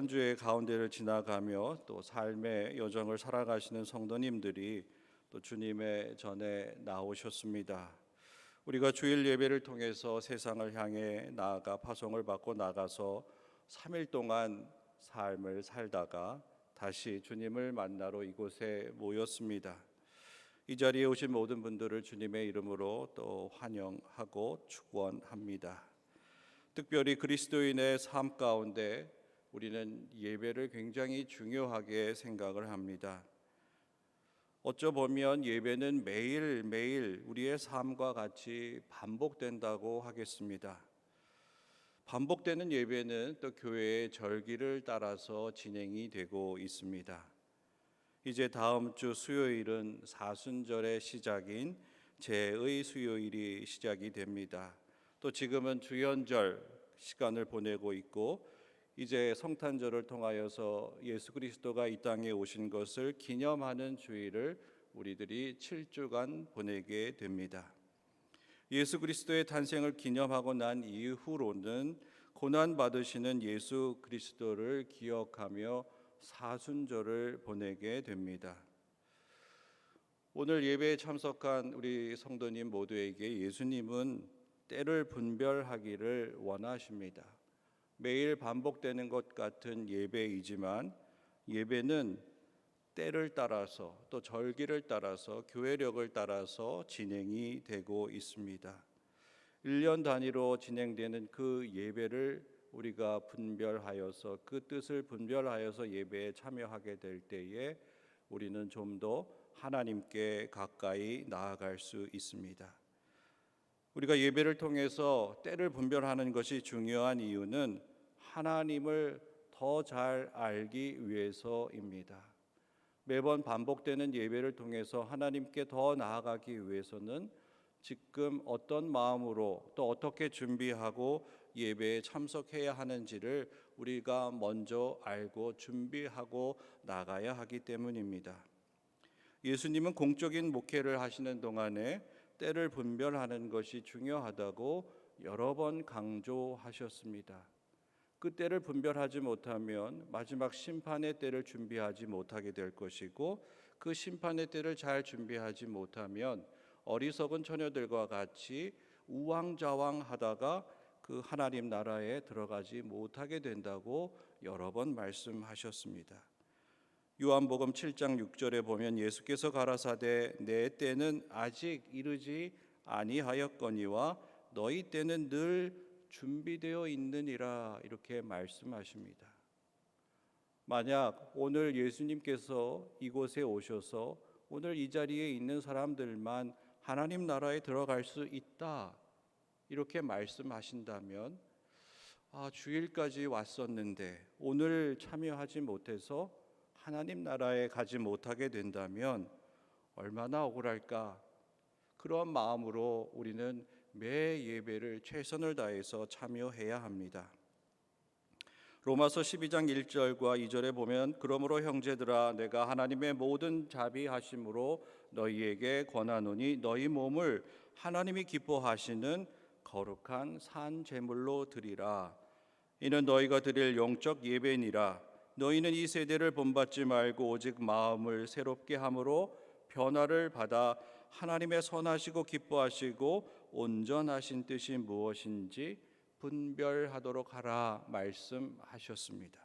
한 주의 가운데를 지나가며 또 삶의 여정을 살아가시는 성도님들이 또 주님의 전에 나오셨습니다. 우리가 주일 예배를 통해서 세상을 향해 나아가 파송을 받고 나가서 3일 동안 삶을 살다가 다시 주님을 만나러 이곳에 모였습니다. 이 자리에 오신 모든 분들을 주님의 이름으로 또 환영하고 축원합니다. 특별히 그리스도인의 삶 가운데 우리는 예배를 굉장히 중요하게 생각을 합니다. 어쩌 보면 예배는 매일매일 우리의 삶과 같이 반복된다고 하겠습니다. 반복되는 예배는 또 교회의 절기를 따라서 진행이 되고 있습니다. 이제 다음 주 수요일은 사순절의 시작인 제의 수요일이 시작이 됩니다. 또 지금은 주연절 시간을 보내고 있고 이제 성탄절을 통하여서 예수 그리스도가 이 땅에 오신 것을 기념하는 주일을 우리들이 7주간 보내게 됩니다. 예수 그리스도의 탄생을 기념하고 난 이후로는 고난 받으시는 예수 그리스도를 기억하며 사순절을 보내게 됩니다. 오늘 예배에 참석한 우리 성도님 모두에게 예수님은 때를 분별하기를 원하십니다. 매일 반복되는 것 같은 예배이지만 예배는 때를 따라서 또 절기를 따라서 교회력을 따라서 진행이 되고 있습니다. 1년 단위로 진행되는 그 예배를 우리가 분별하여서 그 뜻을 분별하여서 예배에 참여하게 될 때에 우리는 좀 더 하나님께 가까이 나아갈 수 있습니다. 우리가 예배를 통해서 때를 분별하는 것이 중요한 이유는 하나님을 더 잘 알기 위해서입니다. 매번 반복되는 예배를 통해서 하나님께 더 나아가기 위해서는 지금 어떤 마음으로 또 어떻게 준비하고 예배에 참석해야 하는지를 우리가 먼저 알고 준비하고 나가야 하기 때문입니다. 예수님은 공적인 목회를 하시는 동안에 때를 분별하는 것이 중요하다고 여러 번 강조하셨습니다. 그 때를 분별하지 못하면 마지막 심판의 때를 준비하지 못하게 될 것이고 그 심판의 때를 잘 준비하지 못하면 어리석은 처녀들과 같이 우왕좌왕하다가 그 하나님 나라에 들어가지 못하게 된다고 여러 번 말씀하셨습니다. 요한복음 7장 6절에 보면 예수께서 가라사대 내 때는 아직 이르지 아니하였거니와 너희 때는 늘 준비되어 있느니라 이렇게 말씀하십니다. 만약 오늘 예수님께서 이곳에 오셔서 오늘 이 자리에 있는 사람들만 하나님 나라에 들어갈 수 있다 이렇게 말씀하신다면 주일까지 왔었는데 오늘 참여하지 못해서 하나님 나라에 가지 못하게 된다면 얼마나 억울할까. 그런 마음으로 우리는 매 예배를 최선을 다해서 참여해야 합니다. 로마서 12장 1절과 2절에 보면 그러므로 형제들아 내가 하나님의 모든 자비하심으로 너희에게 권하노니 너희 몸을 하나님이 기뻐하시는 거룩한 산 제물로 드리라. 이는 너희가 드릴 영적 예배니라. 너희는 이 세대를 본받지 말고 오직 마음을 새롭게 함으로 변화를 받아 하나님의 선하시고 기뻐하시고 온전하신 뜻이 무엇인지 분별하도록 하라 말씀하셨습니다.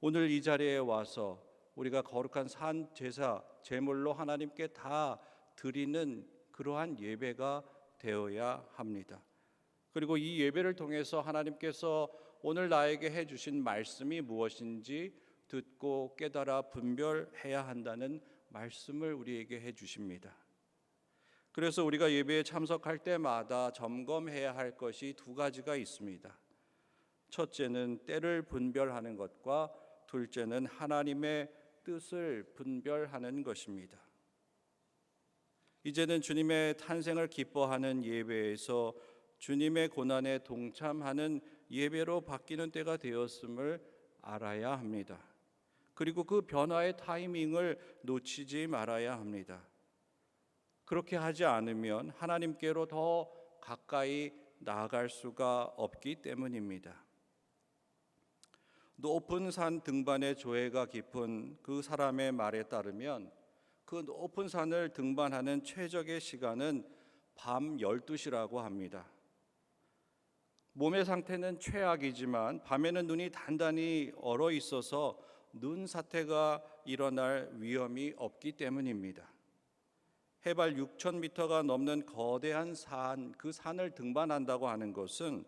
오늘 이 자리에 와서 우리가 거룩한 산 제사 제물로 하나님께 다 드리는 그러한 예배가 되어야 합니다. 그리고 이 예배를 통해서 하나님께서 오늘 나에게 해주신 말씀이 무엇인지 듣고 깨달아 분별해야 한다는 말씀을 우리에게 해주십니다. 그래서 우리가 예배에 참석할 때마다 점검해야 할 것이 두 가지가 있습니다. 첫째는 때를 분별하는 것과 둘째는 하나님의 뜻을 분별하는 것입니다. 이제는 주님의 탄생을 기뻐하는 예배에서 주님의 고난에 동참하는 예배로 바뀌는 때가 되었음을 알아야 합니다. 그리고 그 변화의 타이밍을 놓치지 말아야 합니다. 그렇게 하지 않으면 하나님께로 더 가까이 나아갈 수가 없기 때문입니다. 높은 산 등반의 조회가 깊은 그 사람의 말에 따르면 그 높은 산을 등반하는 최적의 시간은 밤 12시라고 합니다. 몸의 상태는 최악이지만 밤에는 눈이 단단히 얼어 있어서 눈 사태가 일어날 위험이 없기 때문입니다. 해발 6,000m가 넘는 거대한 산, 그 산을 등반한다고 하는 것은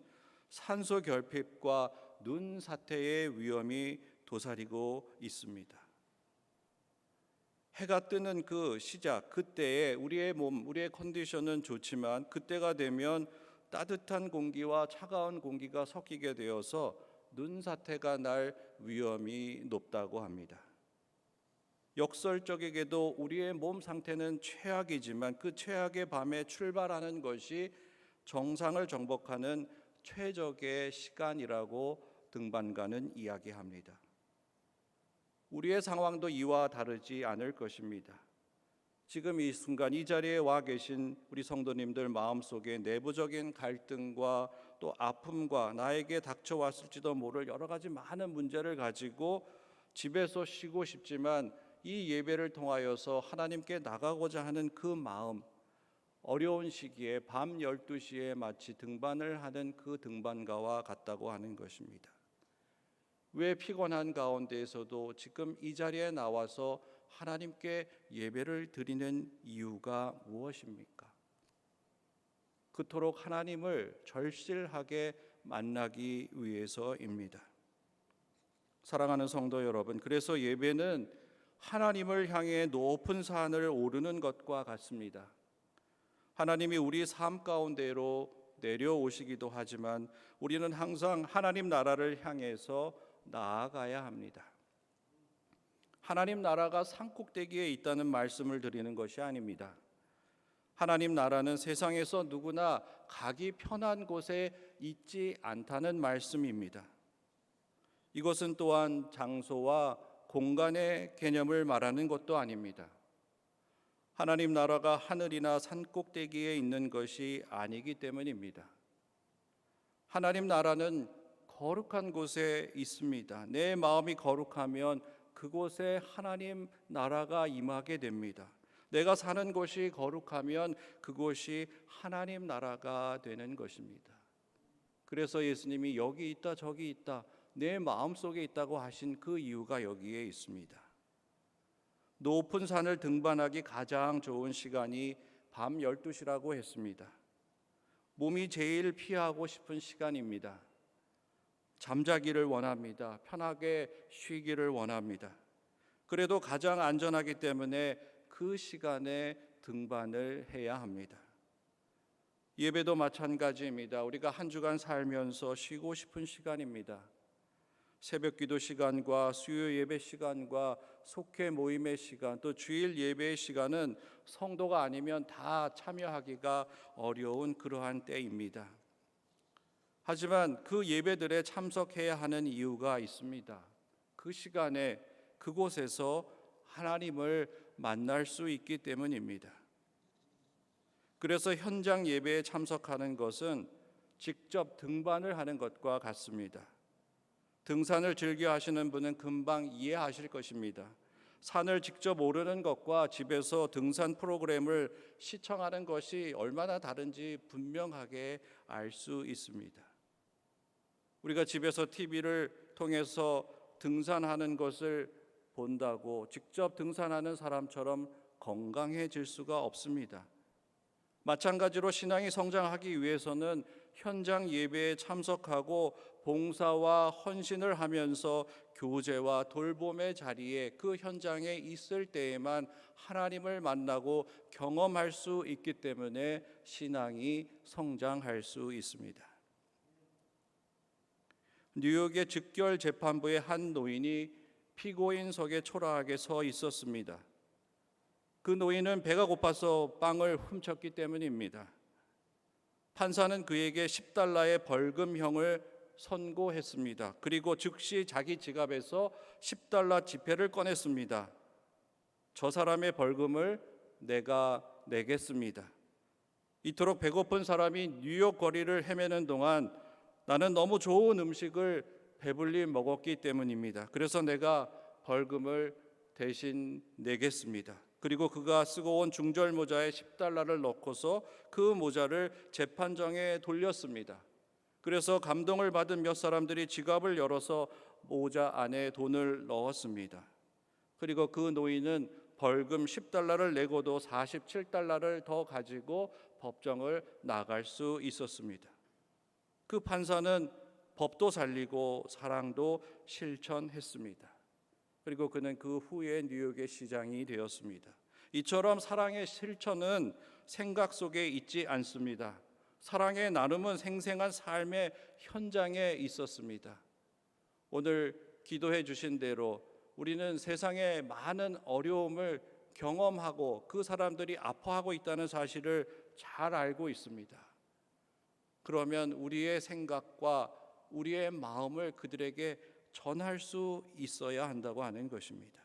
산소 결핍과 눈 사태의 위험이 도사리고 있습니다. 해가 뜨는 그 시작, 그때에 우리의 몸, 우리의 컨디션은 좋지만 그때가 되면 따뜻한 공기와 차가운 공기가 섞이게 되어서 눈 사태가 날 위험이 높다고 합니다. 역설적에게도 우리의 몸 상태는 최악이지만 그 최악의 밤에 출발하는 것이 정상을 정복하는 최적의 시간이라고 등반가는 이야기합니다. 우리의 상황도 이와 다르지 않을 것입니다. 지금 이 순간 이 자리에 와 계신 우리 성도님들 마음속에 내부적인 갈등과 또 아픔과 나에게 닥쳐왔을지도 모를 여러 가지 많은 문제를 가지고 집에서 쉬고 싶지만 이 예배를 통하여서 하나님께 나가고자 하는 그 마음, 어려운 시기에 밤 12시에 마치 등반을 하는 그 등반가와 같다고 하는 것입니다. 왜 피곤한 가운데에서도 지금 이 자리에 나와서 하나님께 예배를 드리는 이유가 무엇입니까? 그토록 하나님을 절실하게 만나기 위해서입니다. 사랑하는 성도 여러분, 그래서 예배는 하나님을 향해 높은 산을 오르는 것과 같습니다. 하나님이 우리 삶 가운데로 내려오시기도 하지만 우리는 항상 하나님 나라를 향해서 나아가야 합니다. 하나님 나라가 산꼭대기에 있다는 말씀을 드리는 것이 아닙니다. 하나님 나라는 세상에서 누구나 가기 편한 곳에 있지 않다는 말씀입니다. 이것은 또한 장소와 공간의 개념을 말하는 것도 아닙니다. 하나님 나라가 하늘이나 산꼭대기에 있는 것이 아니기 때문입니다. 하나님 나라는 거룩한 곳에 있습니다. 내 마음이 거룩하면 그곳에 하나님 나라가 임하게 됩니다. 내가 사는 곳이 거룩하면 그곳이 하나님 나라가 되는 것입니다. 그래서 예수님이 여기 있다 저기 있다 내 마음속에 있다고 하신 그 이유가 여기에 있습니다. 높은 산을 등반하기 가장 좋은 시간이 밤 12시라고 했습니다. 몸이 제일 피하고 싶은 시간입니다. 잠자기를 원합니다. 편하게 쉬기를 원합니다. 그래도 가장 안전하기 때문에 그 시간에 등반을 해야 합니다. 예배도 마찬가지입니다. 우리가 한 주간 살면서 쉬고 싶은 시간입니다. 새벽 기도 시간과 수요 예배 시간과 속회 모임의 시간, 또 주일 예배의 시간은 성도가 아니면 다 참여하기가 어려운 그러한 때입니다. 하지만 그 예배들에 참석해야 하는 이유가 있습니다. 그 시간에 그곳에서 하나님을 만날 수 있기 때문입니다. 그래서 현장 예배에 참석하는 것은 직접 등반을 하는 것과 같습니다. 등산을 즐겨 하시는 분은 금방 이해하실 것입니다. 산을 직접 오르는 것과 집에서 등산 프로그램을 시청하는 것이 얼마나 다른지 분명하게 알 수 있습니다. 우리가 집에서 TV를 통해서 등산하는 것을 본다고 직접 등산하는 사람처럼 건강해질 수가 없습니다. 마찬가지로 신앙이 성장하기 위해서는 현장 예배에 참석하고 봉사와 헌신을 하면서 교제와 돌봄의 자리에 그 현장에 있을 때에만 하나님을 만나고 경험할 수 있기 때문에 신앙이 성장할 수 있습니다. 뉴욕의 즉결 재판부의 한 노인이 피고인석에 초라하게 서 있었습니다. 그 노인은 배가 고파서 빵을 훔쳤기 때문입니다. 판사는 그에게 $10의 벌금형을 선고했습니다. 그리고 즉시 자기 지갑에서 $10 지폐를 꺼냈습니다. 저 사람의 벌금을 내가 내겠습니다. 이토록 배고픈 사람이 뉴욕 거리를 헤매는 동안 나는 너무 좋은 음식을 배불리 먹었기 때문입니다. 그래서 내가 벌금을 대신 내겠습니다. 그리고 그가 쓰고 온 중절 모자에 10달러를 넣고서 그 모자를 재판장에 돌렸습니다. 그래서 감동을 받은 몇 사람들이 지갑을 열어서 모자 안에 돈을 넣었습니다. 그리고 그 노인은 벌금 10달러를 내고도 47달러를 더 가지고 법정을 나갈 수 있었습니다. 그 판사는 법도 살리고 사랑도 실천했습니다. 그리고 그는 그 후에 뉴욕의 시장이 되었습니다. 이처럼 사랑의 실천은 생각 속에 있지 않습니다. 사랑의 나눔은 생생한 삶의 현장에 있었습니다. 오늘 기도해 주신 대로 우리는 세상의 많은 어려움을 경험하고 그 사람들이 아파하고 있다는 사실을 잘 알고 있습니다. 그러면 우리의 생각과 우리의 마음을 그들에게 전할 수 있어야 한다고 하는 것입니다.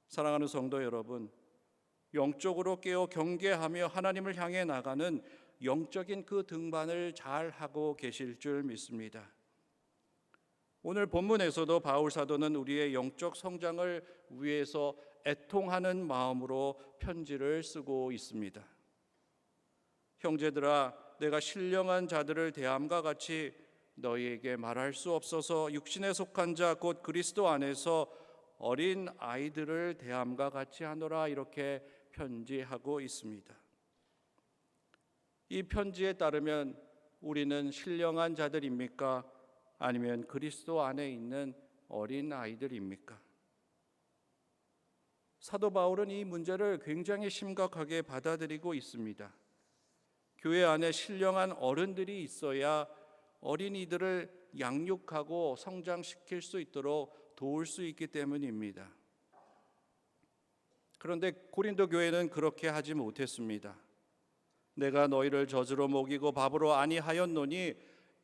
사랑하는 성도 여러분, 영적으로 깨어 경계하며 하나님을 향해 나가는 영적인 그 등반을 잘 하고 계실 줄 믿습니다. 오늘 본문에서도 바울 사도는 우리의 영적 성장을 위해서 애통하는 마음으로 편지를 쓰고 있습니다. 형제들아, 내가 신령한 자들을 대함과 같이 너희에게 말할 수 없어서 육신에 속한 자 곧 그리스도 안에서 어린 아이들을 대함과 같이 하노라, 이렇게 편지하고 있습니다. 이 편지에 따르면 우리는 신령한 자들입니까? 아니면 그리스도 안에 있는 어린 아이들입니까? 사도 바울은 이 문제를 굉장히 심각하게 받아들이고 있습니다. 교회 안에 신령한 어른들이 있어야 어린이들을 양육하고 성장시킬 수 있도록 도울 수 있기 때문입니다. 그런데 고린도 교회는 그렇게 하지 못했습니다. 내가 너희를 젖으로 먹이고 밥으로 아니하였노니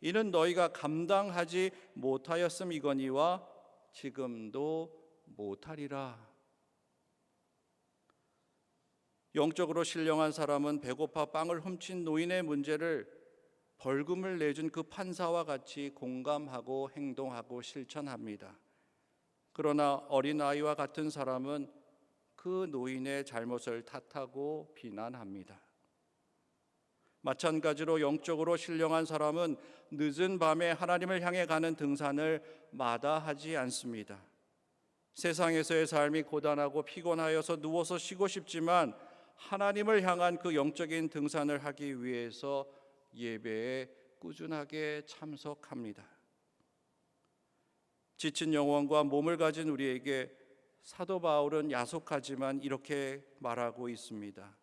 이는 너희가 감당하지 못하였음이거니와 지금도 못하리라. 영적으로 신령한 사람은 배고파 빵을 훔친 노인의 문제를 벌금을 내준 그 판사와 같이 공감하고 행동하고 실천합니다. 그러나 어린아이와 같은 사람은 그 노인의 잘못을 탓하고 비난합니다. 마찬가지로 영적으로 신령한 사람은 늦은 밤에 하나님을 향해 가는 등산을 마다하지 않습니다. 세상에서의 삶이 고단하고 피곤하여서 누워서 쉬고 싶지만 하나님을 향한 그 영적인 등산을 하기 위해서 예배에 꾸준하게 참석합니다. 지친 영혼과 몸을 가진 우리에게 사도 바울은 야속하지만 이렇게 말하고 있습니다.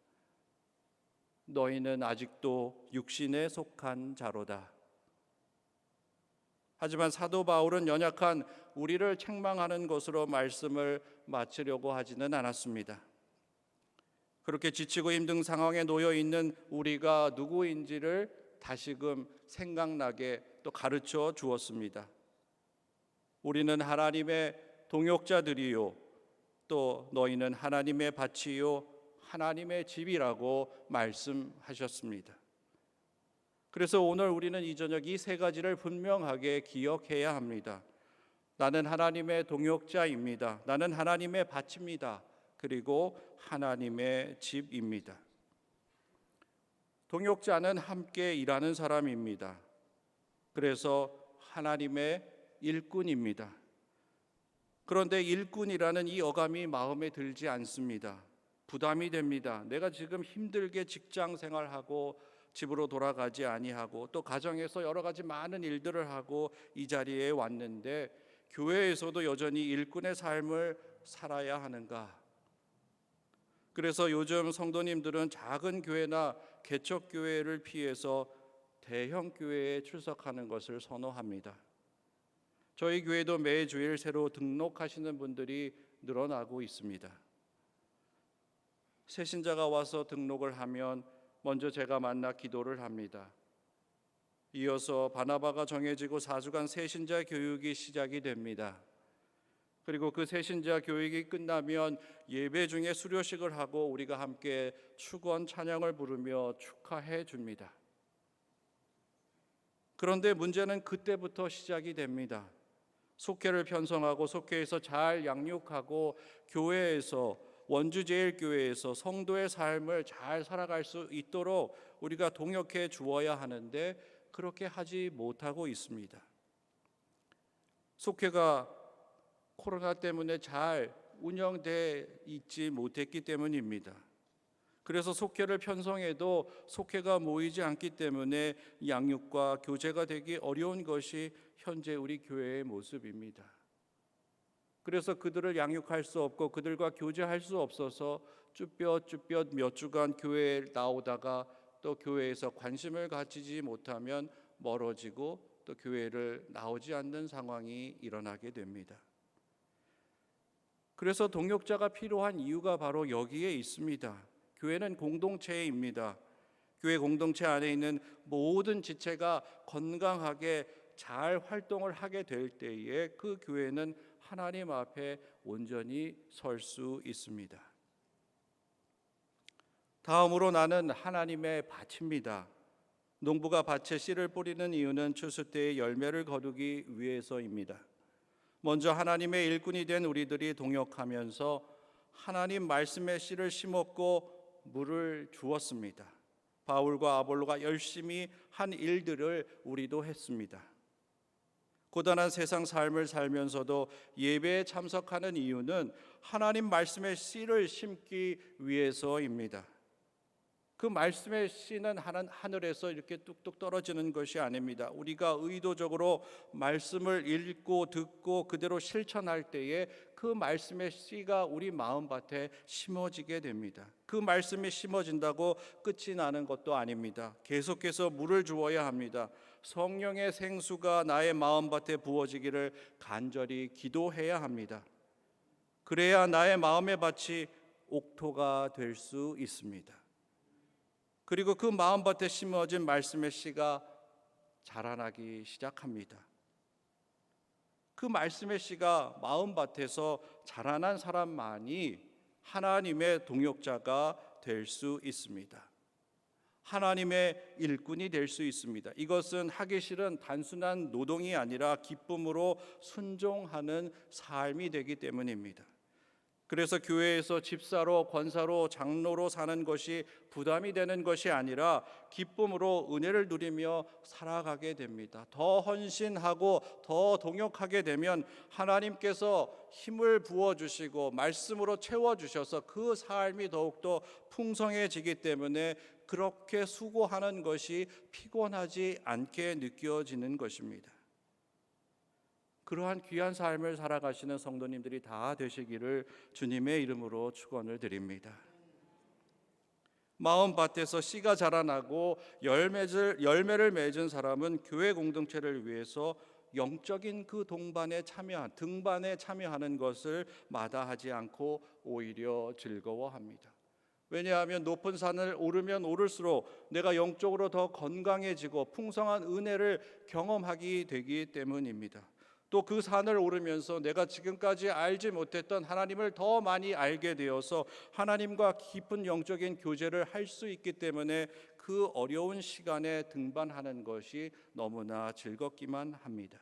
너희는 아직도 육신에 속한 자로다. 하지만 사도 바울은 연약한 우리를 책망하는 것으로 말씀을 마치려고 하지는 않았습니다. 그렇게 지치고 힘든 상황에 놓여 있는 우리가 누구인지를 다시금 생각나게 또 가르쳐 주었습니다. 우리는 하나님의 동역자들이요, 또 너희는 하나님의 밭이요 하나님의 집이라고 말씀하셨습니다. 그래서 오늘 우리는 이 저녁 이 세 가지를 분명하게 기억해야 합니다. 나는 하나님의 동역자입니다. 나는 하나님의 밭입니다. 그리고 하나님의 집입니다. 동역자는 함께 일하는 사람입니다. 그래서 하나님의 일꾼입니다. 그런데 일꾼이라는 이 어감이 마음에 들지 않습니다. 부담이 됩니다. 내가 지금 힘들게 직장 생활하고 집으로 돌아가지 아니하고 또 가정에서 여러 가지 많은 일들을 하고 이 자리에 왔는데 교회에서도 여전히 일꾼의 삶을 살아야 하는가? 그래서 요즘 성도님들은 작은 교회나 개척교회를 피해서 대형 교회에 출석하는 것을 선호합니다. 저희 교회도 매주일 새로 등록하시는 분들이 늘어나고 있습니다. 새신자가 와서 등록을 하면 먼저 제가 만나 기도를 합니다. 이어서 바나바가 정해지고 4주간 새신자 교육이 시작이 됩니다. 그리고 그 새신자 교육이 끝나면 예배 중에 수료식을 하고 우리가 함께 축원 찬양을 부르며 축하해 줍니다. 그런데 문제는 그때부터 시작이 됩니다. 속회를 편성하고 속회에서 잘 양육하고 교회에서 원주제일교회에서 성도의 삶을 잘 살아갈 수 있도록 우리가 동역해 주어야 하는데 그렇게 하지 못하고 있습니다. 속회가 코로나 때문에 잘 운영돼 있지 못했기 때문입니다. 그래서 속회를 편성해도 속회가 모이지 않기 때문에 양육과 교제가 되기 어려운 것이 현재 우리 교회의 모습입니다. 그래서 그들을 양육할 수 없고 그들과 교제할 수 없어서 쭈뼛쭈뼛 몇 주간 교회에 나오다가 또 교회에서 관심을 가지지 못하면 멀어지고 또 교회를 나오지 않는 상황이 일어나게 됩니다. 그래서 동역자가 필요한 이유가 바로 여기에 있습니다. 교회는 공동체입니다. 교회 공동체 안에 있는 모든 지체가 건강하게 잘 활동을 하게 될 때에 그 교회는 하나님 앞에 온전히 설 수 있습니다. 다음으로 나는 하나님의 밭입니다. 농부가 밭에 씨를 뿌리는 이유는 추수 때의 열매를 거두기 위해서입니다. 먼저 하나님의 일꾼이 된 우리들이 동역하면서 하나님 말씀의 씨를 심었고 물을 주었습니다. 바울과 아볼로가 열심히 한 일들을 우리도 했습니다. 고단한 세상 삶을 살면서도 예배에 참석하는 이유는 하나님 말씀의 씨를 심기 위해서입니다. 그 말씀의 씨는 하늘에서 이렇게 뚝뚝 떨어지는 것이 아닙니다. 우리가 의도적으로 말씀을 읽고 듣고 그대로 실천할 때에 그 말씀의 씨가 우리 마음밭에 심어지게 됩니다. 그 말씀이 심어진다고 끝이 나는 것도 아닙니다. 계속해서 물을 주어야 합니다. 성령의 생수가 나의 마음밭에 부어지기를 간절히 기도해야 합니다. 그래야 나의 마음의 밭이 옥토가 될 수 있습니다. 그리고 그 마음밭에 심어진 말씀의 씨가 자라나기 시작합니다. 그 말씀의 씨가 마음밭에서 자라난 사람만이 하나님의 동역자가 될 수 있습니다. 하나님의 일꾼이 될 수 있습니다. 이것은 하기 싫은 단순한 노동이 아니라 기쁨으로 순종하는 삶이 되기 때문입니다. 그래서 교회에서 집사로, 권사로, 장로로 사는 것이 부담이 되는 것이 아니라 기쁨으로 은혜를 누리며 살아가게 됩니다. 더 헌신하고 더 동역하게 되면 하나님께서 힘을 부어주시고 말씀으로 채워주셔서 그 삶이 더욱더 풍성해지기 때문에 그렇게 수고하는 것이 피곤하지 않게 느껴지는 것입니다. 그러한 귀한 삶을 살아가시는 성도님들이 다 되시기를 주님의 이름으로 축원을 드립니다. 마음밭에서 씨가 자라나고 열매를 맺은 사람은 교회 공동체를 위해서 영적인 그 등반에 참여하는 것을 마다하지 않고 오히려 즐거워합니다. 왜냐하면 높은 산을 오르면 오를수록 내가 영적으로 더 건강해지고 풍성한 은혜를 경험하게 되기 때문입니다. 또 그 산을 오르면서 내가 지금까지 알지 못했던 하나님을 더 많이 알게 되어서 하나님과 깊은 영적인 교제를 할 수 있기 때문에 그 어려운 시간에 등반하는 것이 너무나 즐겁기만 합니다.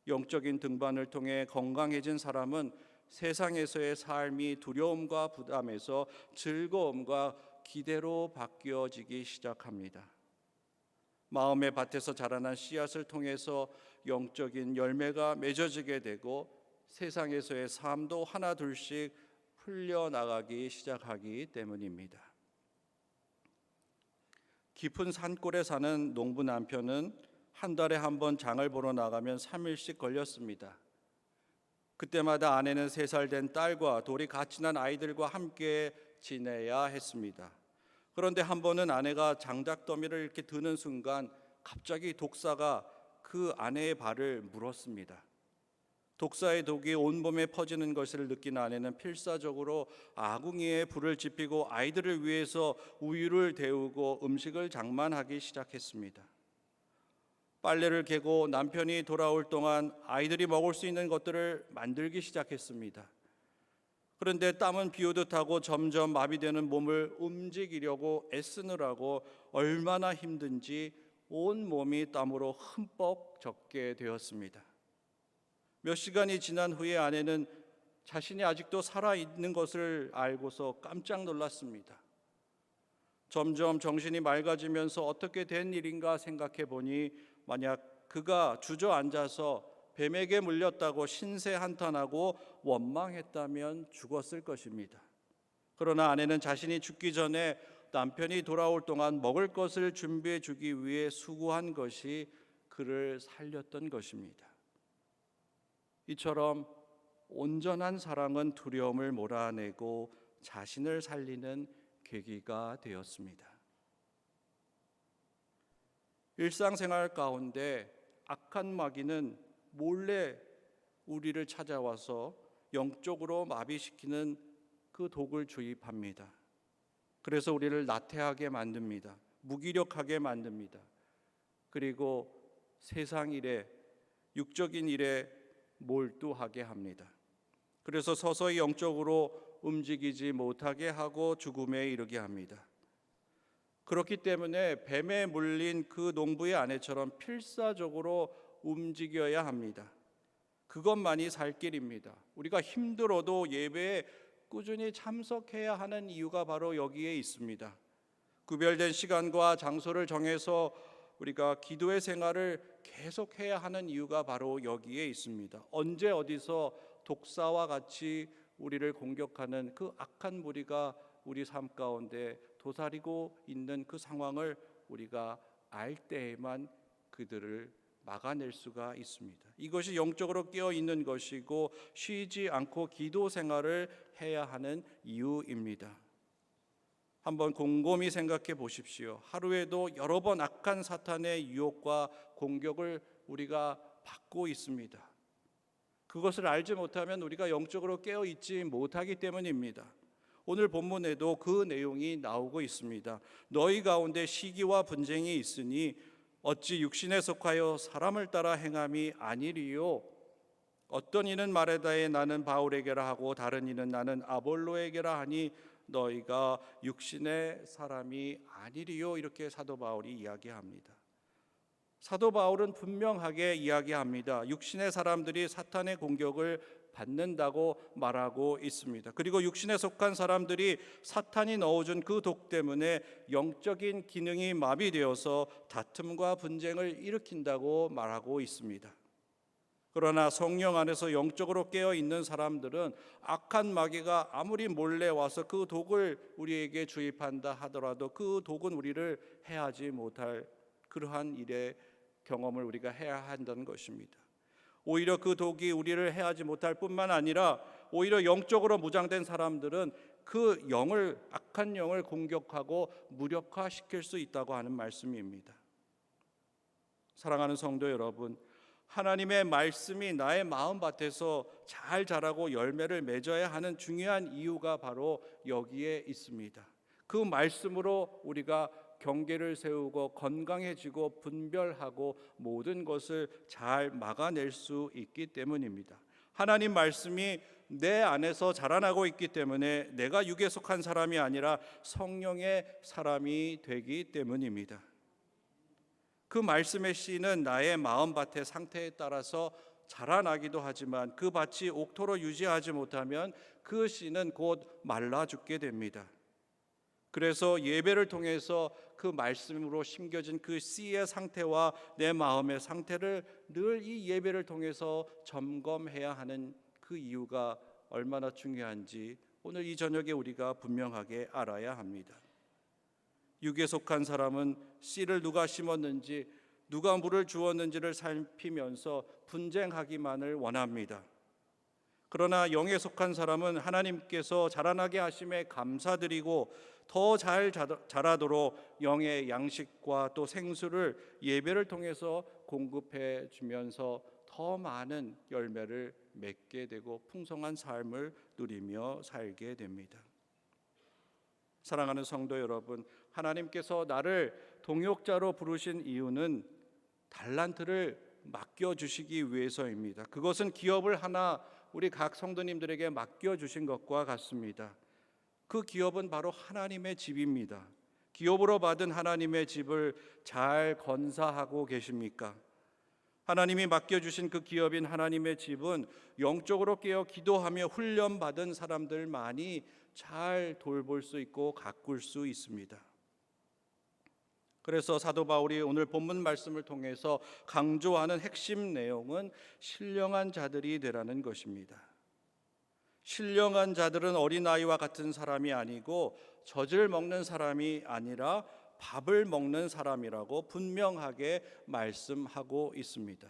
영적인 등반을 통해 건강해진 사람은 세상에서의 삶이 두려움과 부담에서 즐거움과 기대로 바뀌어지기 시작합니다. 마음의 밭에서 자라난 씨앗을 통해서 영적인 열매가 맺어지게 되고 세상에서의 삶도 하나 둘씩 풀려나가기 시작하기 때문입니다. 깊은 산골에 사는 농부 남편은 한 달에 한 번 장을 보러 나가면 3일씩 걸렸습니다. 그때마다 아내는 3살 된 딸과 둘이 같이 난 아이들과 함께 지내야 했습니다. 그런데 한 번은 아내가 장작더미를 이렇게 드는 순간 갑자기 독사가 그 아내의 발을 물었습니다. 독사의 독이 온몸에 퍼지는 것을 느낀 아내는 필사적으로 아궁이에 불을 지피고 아이들을 위해서 우유를 데우고 음식을 장만하기 시작했습니다. 빨래를 개고 남편이 돌아올 동안 아이들이 먹을 수 있는 것들을 만들기 시작했습니다. 그런데 땀은 비오듯 하고 점점 마비되는 몸을 움직이려고 애쓰느라고 얼마나 힘든지 온 몸이 땀으로 흠뻑 젖게 되었습니다. 몇 시간이 지난 후에 아내는 자신이 아직도 살아있는 것을 알고서 깜짝 놀랐습니다. 점점 정신이 맑아지면서 어떻게 된 일인가 생각해 보니 만약 그가 주저앉아서 뱀에게 물렸다고 신세한탄하고 원망했다면 죽었을 것입니다. 그러나 아내는 자신이 죽기 전에 남편이 돌아올 동안 먹을 것을 준비해 주기 위해 수고한 것이 그를 살렸던 것입니다. 이처럼 온전한 사랑은 두려움을 몰아내고 자신을 살리는 계기가 되었습니다. 일상생활 가운데 악한 마귀는 몰래 우리를 찾아와서 영적으로 마비시키는 그 독을 주입합니다. 그래서 우리를 나태하게 만듭니다. 무기력하게 만듭니다. 그리고 세상 일에, 육적인 일에 몰두하게 합니다. 그래서 서서히 영적으로 움직이지 못하게 하고 죽음에 이르게 합니다. 그렇기 때문에 뱀에 물린 그 농부의 아내처럼 필사적으로 움직여야 합니다. 그것만이 살 길입니다. 우리가 힘들어도 예배에 꾸준히 참석해야 하는 이유가 바로 여기에 있습니다. 구별된 시간과 장소를 정해서 우리가 기도의 생활을 계속해야 하는 이유가 바로 여기에 있습니다. 언제 어디서 독사와 같이 우리를 공격하는 그 악한 무리가 우리 삶 가운데 도사리고 있는 그 상황을 우리가 알 때에만 그들을 막아낼 수가 있습니다. 이것이 영적으로 깨어 있는 것이고 쉬지 않고 기도 생활을 해야 하는 이유입니다. 한번 곰곰이 생각해 보십시오. 하루에도 여러 번 악한 사탄의 유혹과 공격을 우리가 받고 있습니다. 그것을 알지 못하면 우리가 영적으로 깨어 있지 못하기 때문입니다. 오늘 본문에도 그 내용이 나오고 있습니다. 너희 가운데 시기와 분쟁이 있으니 어찌 육신에 속하여 사람을 따라 행함이 아니리요. 어떤 이는 말에다에 나는 바울에게라 하고 다른 이는 나는 아볼로에게라 하니 너희가 육신의 사람이 아니리요. 이렇게 사도 바울이 이야기합니다. 사도 바울은 분명하게 이야기합니다. 육신의 사람들이 사탄의 공격을 받는다고 말하고 있습니다. 그리고 육신에 속한 사람들이 사탄이 넣어준 그 독 때문에 영적인 기능이 마비되어서 다툼과 분쟁을 일으킨다고 말하고 있습니다. 그러나 성령 안에서 영적으로 깨어 있는 사람들은 악한 마귀가 아무리 몰래 와서 그 독을 우리에게 주입한다 하더라도 그 독은 우리를 해하지 못할 그러한 일의 경험을 우리가 해야 한다는 것입니다. 오히려 그 독이 우리를 해하지 못할 뿐만 아니라 오히려 영적으로 무장된 사람들은 그 영을, 악한 영을 공격하고 무력화시킬 수 있다고 하는 말씀입니다. 사랑하는 성도 여러분, 하나님의 말씀이 나의 마음밭에서 잘 자라고 열매를 맺어야 하는 중요한 이유가 바로 여기에 있습니다. 그 말씀으로 우리가 경계를 세우고 건강해지고 분별하고 모든 것을 잘 막아낼 수 있기 때문입니다. 하나님 말씀이 내 안에서 자라나고 있기 때문에 내가 육에 속한 사람이 아니라 성령의 사람이 되기 때문입니다. 그 말씀의 씨는 나의 마음밭의 상태에 따라서 자라나기도 하지만 그 밭이 옥토로 유지하지 못하면 그 씨는 곧 말라 죽게 됩니다. 그래서 예배를 통해서 그 말씀으로 심겨진 그 씨의 상태와 내 마음의 상태를 늘 이 예배를 통해서 점검해야 하는 그 이유가 얼마나 중요한지 오늘 이 저녁에 우리가 분명하게 알아야 합니다. 육에 속한 사람은 씨를 누가 심었는지 누가 물을 주었는지를 살피면서 분쟁하기만을 원합니다. 그러나 영에 속한 사람은 하나님께서 자라나게 하심에 감사드리고 더 잘 자라도록 영의 양식과 또 생수를 예배를 통해서 공급해 주면서 더 많은 열매를 맺게 되고 풍성한 삶을 누리며 살게 됩니다. 사랑하는 성도 여러분, 하나님께서 나를 동역자로 부르신 이유는 달란트를 맡겨주시기 위해서입니다. 그것은 기업을 하나 우리 각 성도님들에게 맡겨주신 것과 같습니다. 그 기업은 바로 하나님의 집입니다. 기업으로 받은 하나님의 집을 잘 건사하고 계십니까? 하나님이 맡겨주신 그 기업인 하나님의 집은 영적으로 깨어 기도하며 훈련받은 사람들만이 잘 돌볼 수 있고 가꿀 수 있습니다. 그래서 사도 바울이 오늘 본문 말씀을 통해서 강조하는 핵심 내용은 신령한 자들이 되라는 것입니다. 신령한 자들은 어린아이와 같은 사람이 아니고 젖을 먹는 사람이 아니라 밥을 먹는 사람이라고 분명하게 말씀하고 있습니다.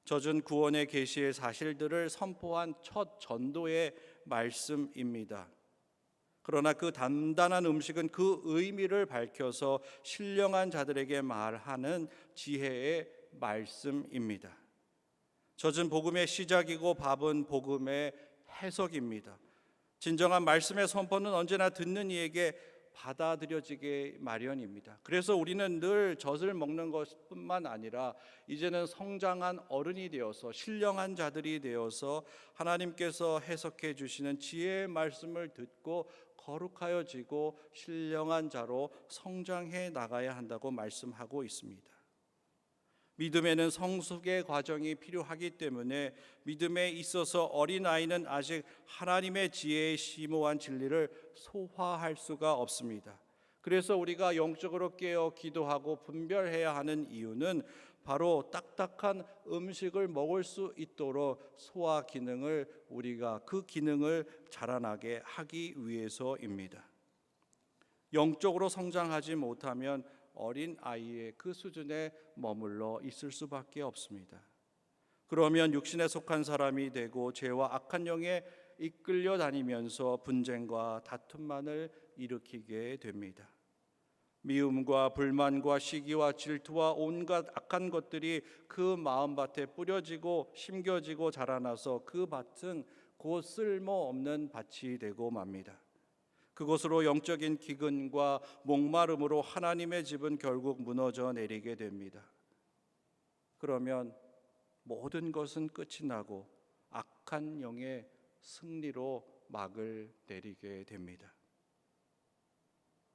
젖은 구원의 계시의 사실들을 선포한 첫 전도의 말씀입니다. 그러나 그 단단한 음식은 그 의미를 밝혀서 신령한 자들에게 말하는 지혜의 말씀입니다. 젖은 복음의 시작이고 밥은 복음의 해석입니다. 진정한 말씀의 선포는 언제나 듣는 이에게 받아들여지게 마련입니다. 그래서 우리는 늘 젖을 먹는 것뿐만 아니라 이제는 성장한 어른이 되어서 신령한 자들이 되어서 하나님께서 해석해 주시는 지혜의 말씀을 듣고 거룩하여지고 신령한 자로 성장해 나가야 한다고 말씀하고 있습니다. 믿음에는 성숙의 과정이 필요하기 때문에 믿음에 있어서 어린아이는 아직 하나님의 지혜에 심오한 진리를 소화할 수가 없습니다. 그래서 우리가 영적으로 깨어 기도하고 분별해야 하는 이유는 바로 딱딱한 음식을 먹을 수 있도록 소화 기능을 우리가 그 기능을 자라나게 하기 위해서입니다. 영적으로 성장하지 못하면 어린 아이의 그 수준에 머물러 있을 수밖에 없습니다. 그러면 육신에 속한 사람이 되고 죄와 악한 영에 이끌려 다니면서 분쟁과 다툼만을 일으키게 됩니다. 미움과 불만과 시기와 질투와 온갖 악한 것들이 그 마음밭에 뿌려지고 심겨지고 자라나서 그 밭은 곧 쓸모없는 밭이 되고 맙니다. 그곳으로 영적인 기근과 목마름으로 하나님의 집은 결국 무너져 내리게 됩니다. 그러면 모든 것은 끝이 나고 악한 영의 승리로 막을 내리게 됩니다.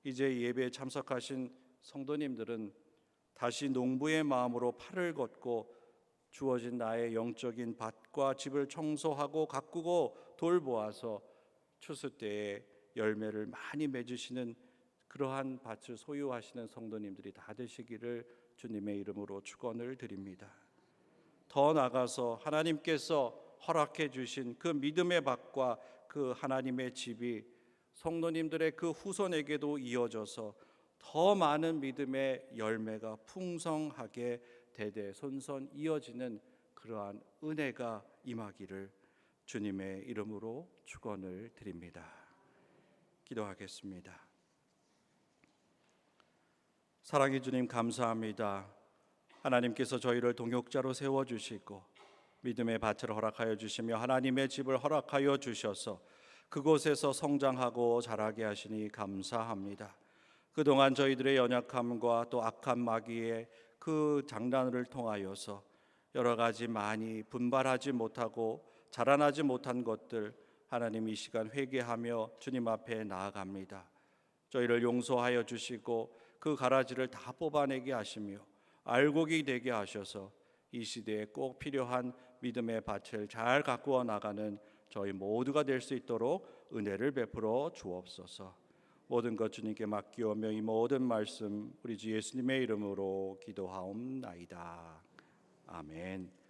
이제 예배에 참석하신 성도님들은 다시 농부의 마음으로 팔을 걷고 주어진 나의 영적인 밭과 집을 청소하고 가꾸고 돌보아서 추수 때에 열매를 많이 맺으시는 그러한 밭을 소유하시는 성도님들이 다 되시기를 주님의 이름으로 축원을 드립니다. 더 나아가서 하나님께서 허락해 주신 그 믿음의 밭과 그 하나님의 집이 성도님들의 그 후손에게도 이어져서 더 많은 믿음의 열매가 풍성하게 대대손손 이어지는 그러한 은혜가 임하기를 주님의 이름으로 축원을 드립니다. 기도하겠습니다. 사랑의 주님, 감사합니다. 하나님께서 저희를 동역자로 세워주시고 믿음의 밭을 허락하여 주시며 하나님의 집을 허락하여 주셔서 그곳에서 성장하고 자라게 하시니 감사합니다. 그동안 저희들의 연약함과 또 악한 마귀의 그 장난을 통하여서 여러 가지 많이 분발하지 못하고 자라나지 못한 것들 하나님 이 시간 회개하며 주님 앞에 나아갑니다. 저희를 용서하여 주시고 그 가라지를 다 뽑아내게 하시며 알곡이 되게 하셔서 이 시대에 꼭 필요한 믿음의 밭을 잘 가꾸어 나가는 저희 모두가 될 수 있도록 은혜를 베풀어 주옵소서. 모든 것 주님께 맡기오며 이 모든 말씀 우리 주 예수님의 이름으로 기도하옵나이다. 아멘.